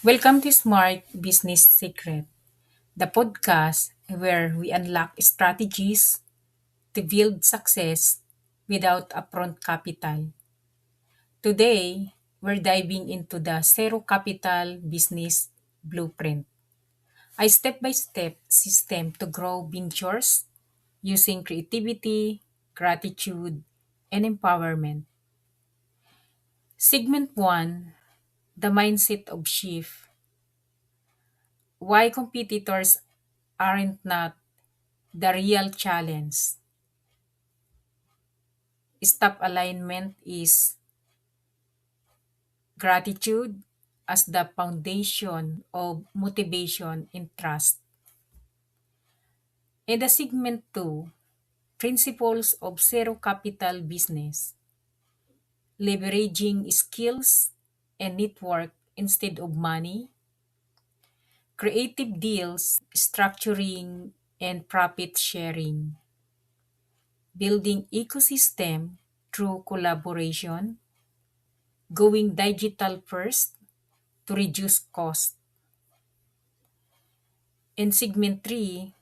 Welcome to Smart Business Secret, the podcast where we unlock strategies to build success without upfront capital. Today, we're diving into the Zero Capital Business Blueprint, a step by step system to grow ventures using creativity, gratitude, and empowerment. Segment 1: The Mindset of Shift. Why competitors aren't not the real challenge. Stop alignment is gratitude as the foundation of motivation and trust. And the segment 2, principles of zero capital business, leveraging skills and network instead of money, creative deals, structuring and profit sharing, building ecosystem through collaboration, going digital first to reduce cost. In segment 3,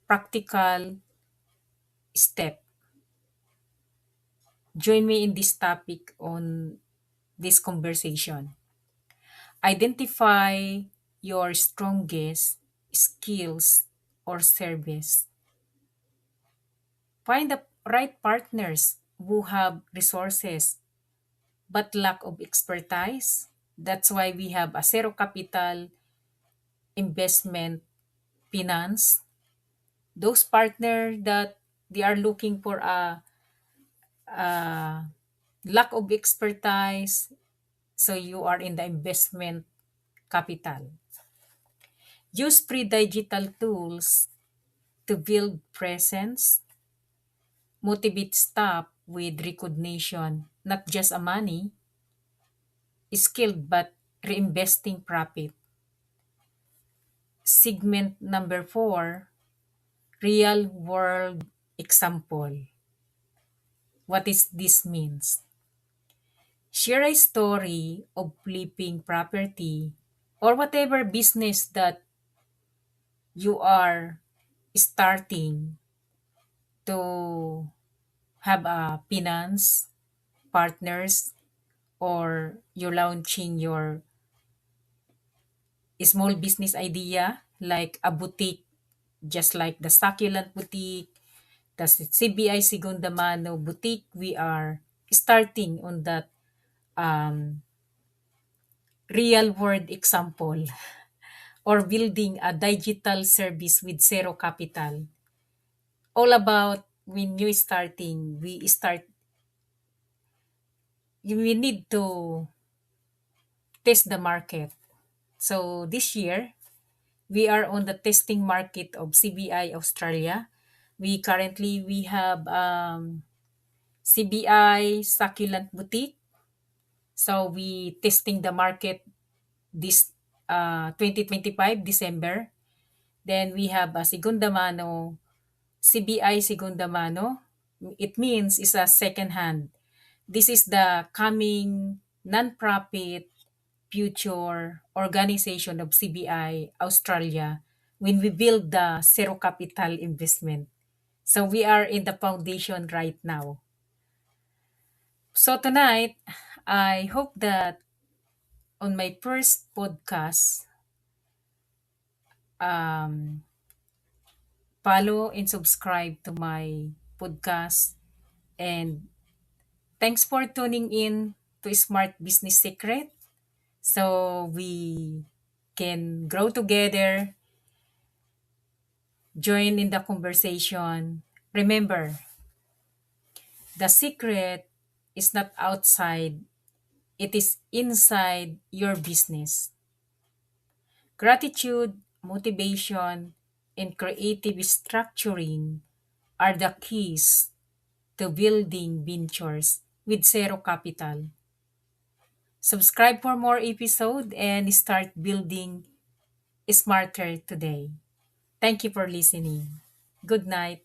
practical step. Join me in this topic on this conversation. Identify your strongest skills or service. Find the right partners who have resources but lack of expertise. That's why we have a zero capital investment finance. Those partners that they are looking for a lack of expertise, so you are in the investment capital. Use free digital tools to build presence, motivate staff with recognition, not just a money, skilled but reinvesting profit. Segment number 4, real world example. What is this means? Share a story of flipping property or whatever business that you are starting to have a finance partners, or you're launching your small business idea like a boutique, just like the succulent boutique, the CBI Segunda Mano boutique. We are starting on that um, real world example, or building a digital service with zero capital. All about when you starting, we need to test the market. So this year, we are on the testing market of CBI Australia. We have CBI Succulent Boutique. So we testing the market this 2025 December. Then we have a Segunda Mano, CBI Segunda Mano. It means it's a second hand. This is the coming non-profit future organization of CBI Australia when we build the zero capital investment. So we are in the foundation right now. So tonight, I hope that on my first podcast, um, follow and subscribe to my podcast. And thanks for tuning in to Smart Business Secret. So we can grow together, join in the conversation. Remember, the secret is not outside, it is inside your business. Gratitude, motivation, and creative structuring are the keys to building ventures with zero capital. Subscribe for more episode and start building smarter today. Thank you for listening. Good night.